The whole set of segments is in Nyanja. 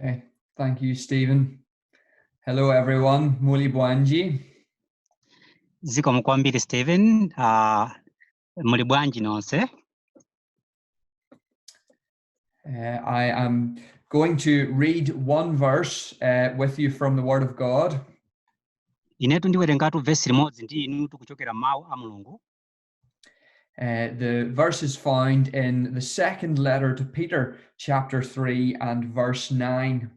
Okay, thank you, Stephen. Hello, everyone. Muli bwanji. Zikomo kwambiri Stephen, muli bwanji nonse? I am going to read one verse with you from the Word of God. Inetu ndiwerengatu vesi limodzi ndi inu tikuchokera mawu a Mulungu. The verse is found in the second letter to Peter, chapter 3 and verse 9.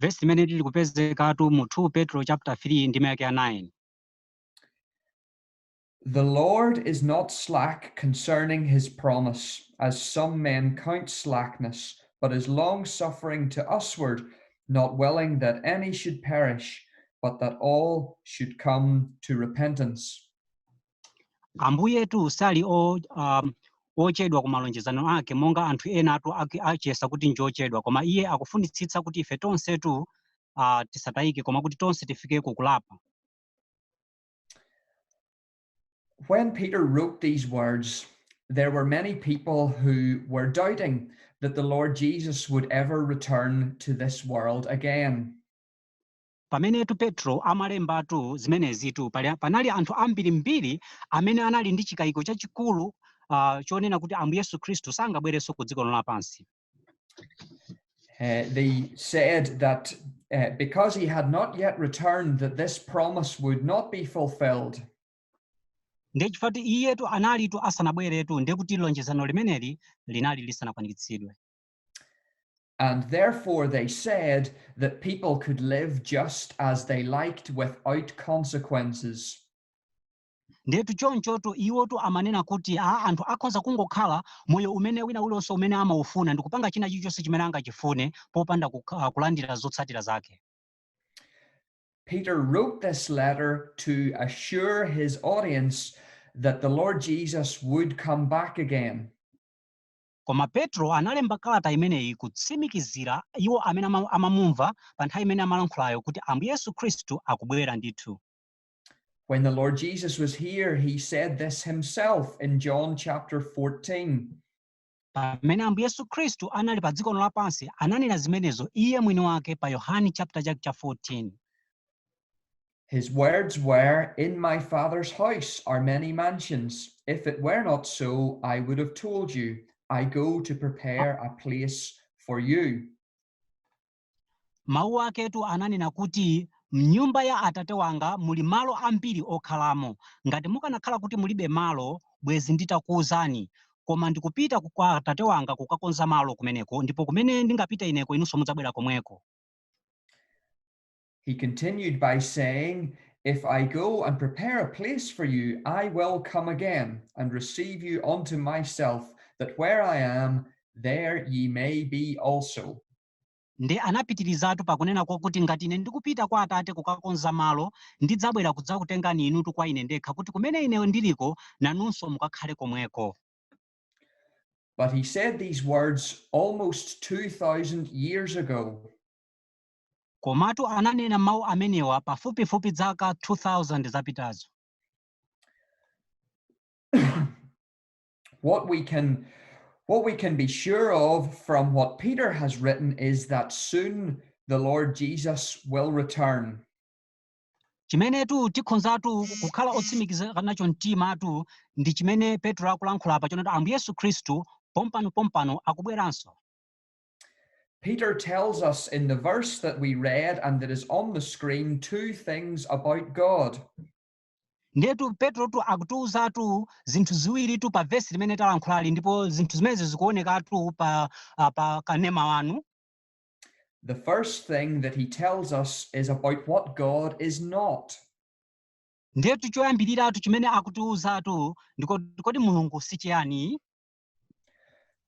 Vesi limene lili kupezekatu mu 2 Petro chapter 3 ndime yake ya 9. The Lord is not slack concerning his promise, as some men count slackness, but is long-suffering to usward, not willing that any should perish, but that all should come to repentance. Ambuyetu sali ochedwa ku malonjezano ake monga anthu ena atu achiyesa kuti njochedwa, koma iye akufunitsitsa kuti ife tonsetu tisatayike koma kuti tonse tifike kukulapa. When Peter wrote these words, there were many people who were doubting that the Lord Jesus would ever return to this world again. Pamenetu Petro amalembatu zimenezitu panali anthu ambirimbiri amene anali ndi chikayiko chachikulu chonena kuti Ambuye Yesu Khristu sangabwerenso ku dziko lapansi. They said that because he had not yet returned, that this promise would not be fulfilled. Ndechifukwa iyetu analitu asanabweretu ndekuti lonjezano limeneli linali lisanakwaniritsidwe. And therefore they said that people could live just as they liked without consequences. Ndetu chonchotu iwotu amanena kuti anthu akhoza kungokhala moyo umene wina uliwonse umene amaufuna ndikupanga china chilichonse chimene angachifune popanda kulandira zotsatira zake. Peter wrote this letter to assure his audience that the Lord Jesus would come back again. Koma Petro analemba kalata imeneyi kutsimikizira iwo amene amamumva pa nthawi imene amalankhulayo kuti Ambuye Yesu Khristu akubwera ndithu. When the Lord Jesus was here, he said this himself in John chapter 14. Pamene Ambuye Yesu Khristu anali pa dziko lapansi ananena zimenezo iye mwini wake pa Yohane chapter 14. His words were, "In my Father's house are many mansions. If it were not so, I would have told you. I go to prepare a place for you." Mawu aketu ananena kuti mnyumba ya Atate wanga muli malo ambiri okhalamo. Ngati mukanakhala kuti mulibe malo, bwezi nditakuwuzani. Koma ndikupita kwa Atate wanga kukakonza malo kumeneko, ndipo kumene ndingapita ineko inunso mudzabwera komweko. He continued by saying, "If I go and prepare a place for you, I will come again and receive you unto myself, that where I am, there ye may be also." Nde anapitirizatu pakunena kuti ngati ine ndikupita kwa Atate kukakonza malo, ndidzabwera kudzakutengani inutu kwa ine ndekha kuti kumene ine ndiliko nanunso mukakhale komweko. But he said these words almost 2,000 years ago. Komatu ananena mawu amenewa pafupifupi zaka 2000 zapitazo. What we can be sure of from what Peter has written is that soon the Lord Jesus will return. Chimenetu tikhonzatu kukhala otsimikiza nacho mtimatu ndi chimene Petro akulankhula pa chonena Ambuye Yesu Khristu pompano akubweranso. Peter tells us in the verse that we read and that is on the screen two things about God. Ndetu Petro tu akutiuzatu zinthu ziwiri tu pa vesi limene talankhulali ndipo zinthu zimene zikuonekatu pa kanema wanu. The first thing that he tells us is about what God is not. Ndetu choyambiriratu chimene akutiuzatu ndikoti Mulungu si chiyani.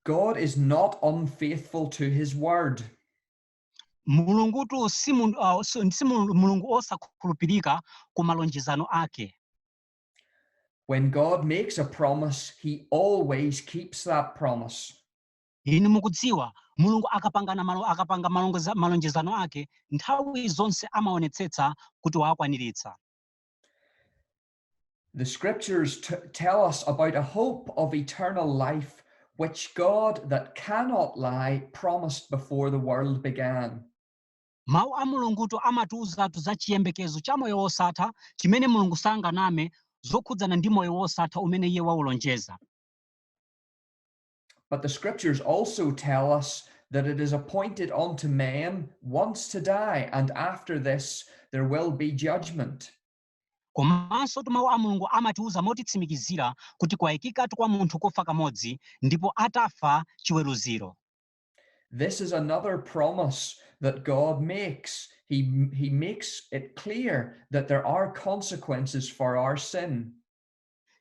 God is not unfaithful to his word. Mulungu tu si Mulungu osakhulupirika ku malonjezano ake. When God makes a promise, he always keeps that promise. Inu mukudziwa Mulungu akapanga malonjezano ake nthawi zonse amaonetsetsa kuti wakwaniritsa. The scriptures tell us about a hope of eternal life which God that cannot lie promised before the world began. mawu a mulungutu amatiwuzatu za chiyembekezo cha moyo wosatha chimene mulungu sanganame zokhudzana ndi moyo wosatha umene iye waulonjeza. But the scriptures also tell us that it is appointed unto men once to die, and after this there will be judgment. Komanso mawu a mulungu amatiwuza motitsimikizira kuti kwayikikatu kwa munthu kufa kamodzi ndipo atafa chiweruziro. This is another promise that God makes. He makes it clear that there are consequences for our sin.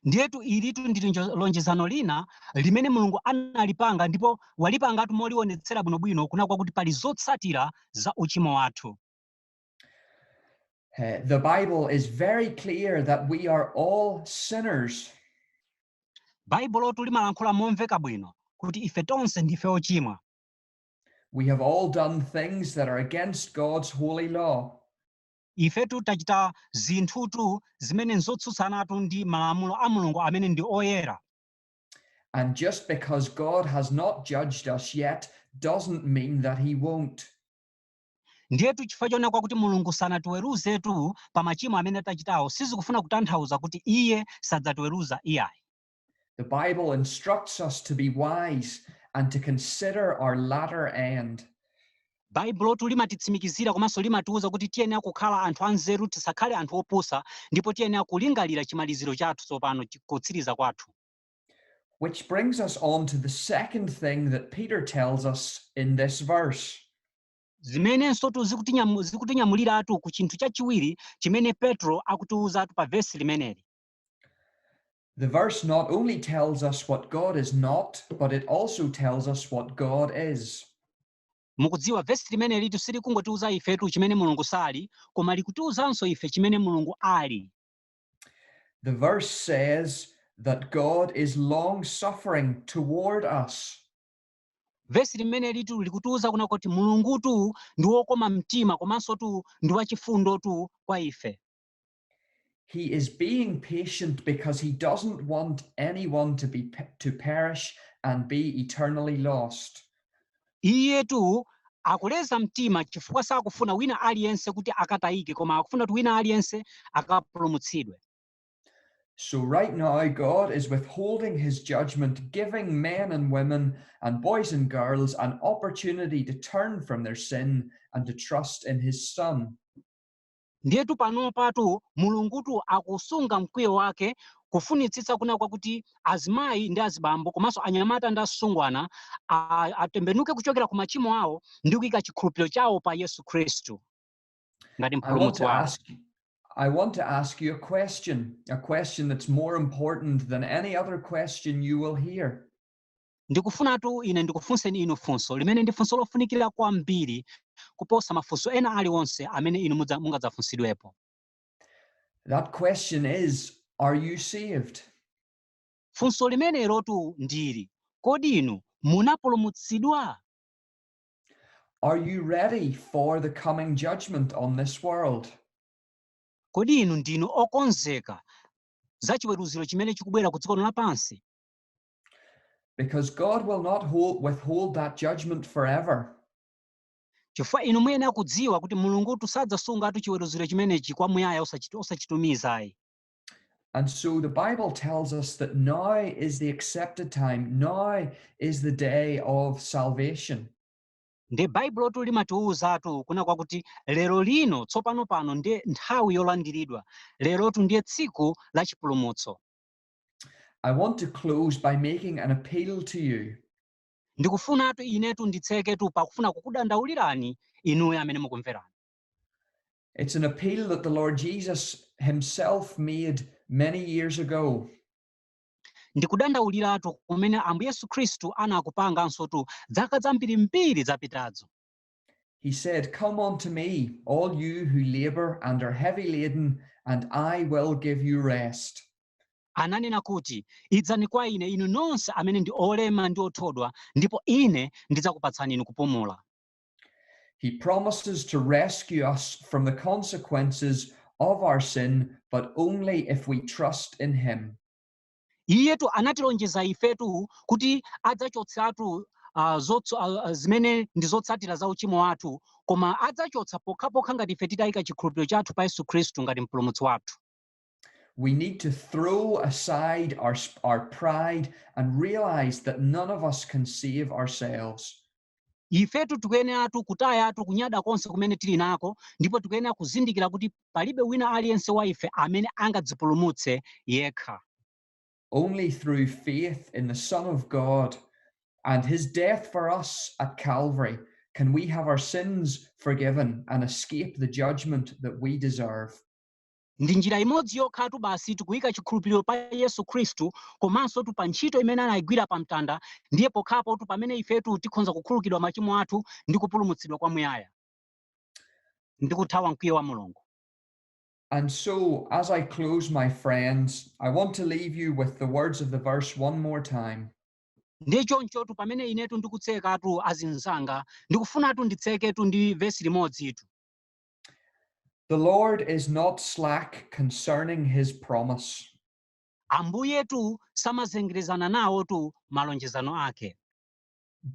Ndiyetu ilitu ndilo lonjezano lina limene mulungu analipanga ndipo walipangatu molionetsera bwinobwino kuna kwakuti pali zotsatira za uchimo wathu. The Bible is very clear that we are all sinners. Baibulotu limalankhula momveka bwino kuti ife tonse ndife ochimwa. We have all done things that are against God's holy law. Ifetu tachita zinthutu zimene nzotsutsanatu ndi malamulo a mulungu amene ndi oyera. And just because God has not judged us yet doesn't mean that he won't. Ndiyetu chifukwa chona kwakuti mulungu sanatiweruzetu pa machimo amene tachitawo sizikufuna kutanthauza kuti iye sadzatiweruza iyayi. The Bible instructs us to be wise and to consider our latter end. Baibulotu limatitsimikizira komanso limatiwuza kuti tiyenera kukhala anthu anzeru tisakhale anthu opusa ndipo tiyenera kulingalira chimaliziro chathu tsopano kutsiriza kwathu. Which brings us on to the second thing that Peter tells us in this verse. Zimenenso zikutinyamuliratu ku chinthu chachiwiri chimene Petro akutiwuzatu pa vesi limeneli. The verse not only tells us what God is not, but it also tells us what God is. Mukudziwa vesi limeneli tusiri kungotiwuza ifetu chimene mulungu sali koma likutiwuzanso ife chimene mulungu ali. The verse says that God is long-suffering toward us. Vesi limeneli likutiwuza kuna kuti mulungutu ndi wokoma mtima komanso ndi wachifundotu kwa ife. He is being patient because he doesn't want anyone to perish and be eternally lost. Iyetu akuleza mtima chifukwa sakufuna wina aliyense kuti akatayike koma akufuna kuti wina aliyense akapulumutsidwe. So right now God is withholding his judgment, giving men and women and boys and girls an opportunity to turn from their sin and to trust in his Son. Ndiyetu panopatu mulungutu akusunga mkwiyo wake kufunitsitsa kuna kwakuti azimayi ndi azibambo komanso anyamata ndi asungwana atembenuke kuchokera ku machimo awo ndi kuyika chikhulupiriro chawo pa Yesu Khristu ngati mpulumutsi wawo. I want to ask you a question that's more important than any other question you will hear. Ndikufunatu ine ndikufunseni inu funso limene ndi funso lofunikira kwambiri kuposa mafunso ena aliwonse amene inu mungadzafunsidwepo. That question is, are you saved? Funso limenelotu ndili, kodi inu munapulumutsidwa? Are you ready for the coming judgment on this world? Kodi inu ndinu okonzeka za chiweruziro chimene chikubwera ku dziko lapansi? Because God will not withhold that judgment forever. Chifukwa inu muyenera kudziwa kuti mulungutu sadzasungatu chiweruziro chimenechi kwamuyaya osachitumizayi. And so the Bible tells us that now is the accepted time. Now is the day of salvation. Ndi Baibulotu limatiwuzatu kuna kwakuti lero lino tsopano pano ndiye nthawi yolandiridwa. Lerotu ndiye tsiku la chipulumutso. I want to close by making an appeal to you. Ndikufunatu inetu nditseketu pakufuna kukudandaulirani inuyo amene mukumverani. It's an appeal that the Lord Jesus himself made many years ago. Ndikudandauliratu kumene Ambuye Yesu Khristu anakupangansotu zaka zambirimbiri zapitazo. He said, "Come unto me, all you who labor and are heavy laden, and I will give you rest." Ananena kuti, idzani kwa ine inu nonse amene ndi olema ndi othodwa, ndipo ine ndidzakupatsani inu kupumula. He promises to rescue us from the consequences of our sin, but only if we trust in him. iyetu anatilonjeza ifetu kuti adzachotsatu zimene ndi zotsatira za uchimo wathu, koma adzachotsa pokhapokha ngati ife titayika chikhulupiriro chathu pa Yesu Khristu ngati mpulumutsi wathu. We need to throw aside our pride and realize that none of us can save ourselves. Ifetu tikuyenera kutayatu kunyada konse kumene tili nako, ndipo tikuyenera kuzindikira kuti palibe wina aliyense wa ife amene angadzipulumutse yekha. Only through faith in the Son of God and his death for us at Calvary can we have our sins forgiven and escape the judgment that we deserve. Ndi njira imodzi yokhatu basi tikuyika chikhulupiriro pa Yesu Khristu, komanso pa ntchito imene anayigwira pa mtanda, ndiye pokhapo pamene ifetu tikhonza kukhululukidwa machimo athu ndi kupulumutsidwa kwamuyaya ndi kuthawa mkwiyo wa Mulungu. And so, as I close, my friends, I want to leave you with the words of the verse one more time. Ndiye chonchotu pamene inetu ndikutsekatu azinzanga, ndikufunatu nditseketu ndi vesi limodzi itu. The Lord is not slack concerning his promise. Ambuyetu samazengerezana nawotu malonjezano ake.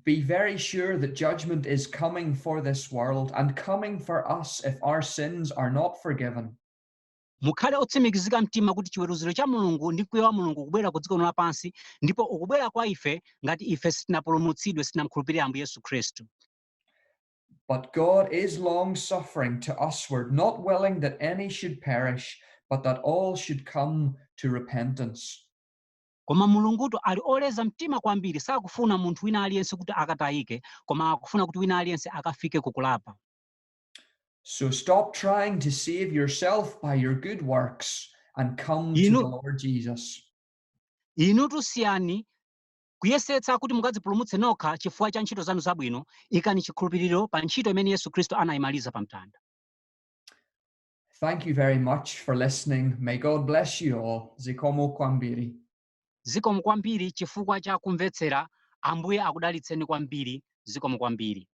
Be very sure that judgment is coming for this world and coming for us if our sins are not forgiven. Mukhale otsimikizika mtima kuti chiweruziro cha Mulungu ndi mkwiyo wa Mulungu kubwera ku dziko lapansi, ndipo ukubwera kwa ife ngati ife sitinapulumutsidwe, sitinamkhulupirira Ambuye Yesu Khristu. But God is long-suffering to usward, not willing that any should perish, but that all should come to repentance. Koma Mulungutu ali oleza mtima kwambiri, sakufuna munthu wina aliyense kuti akatayike, koma akufuna kuti wina aliyense akafike kukulapa. So stop trying to save yourself by your good works and come to the Lord Jesus. Inutu siyani kuyesetsa kuti mukadzipulumutse nokha chifukwa cha ntchito zanu zabwino, ikani chikhulupiriro pa ntchito imene Yesu Khristu anayimaliza pa mtanda. Thank you very much for listening. May God bless you all. Zikomo kwambiri. Zikomo kwambiri chifukwa cha kumvetsera. Ambuye akudalitseni kwambiri. Zikomo kwambiri.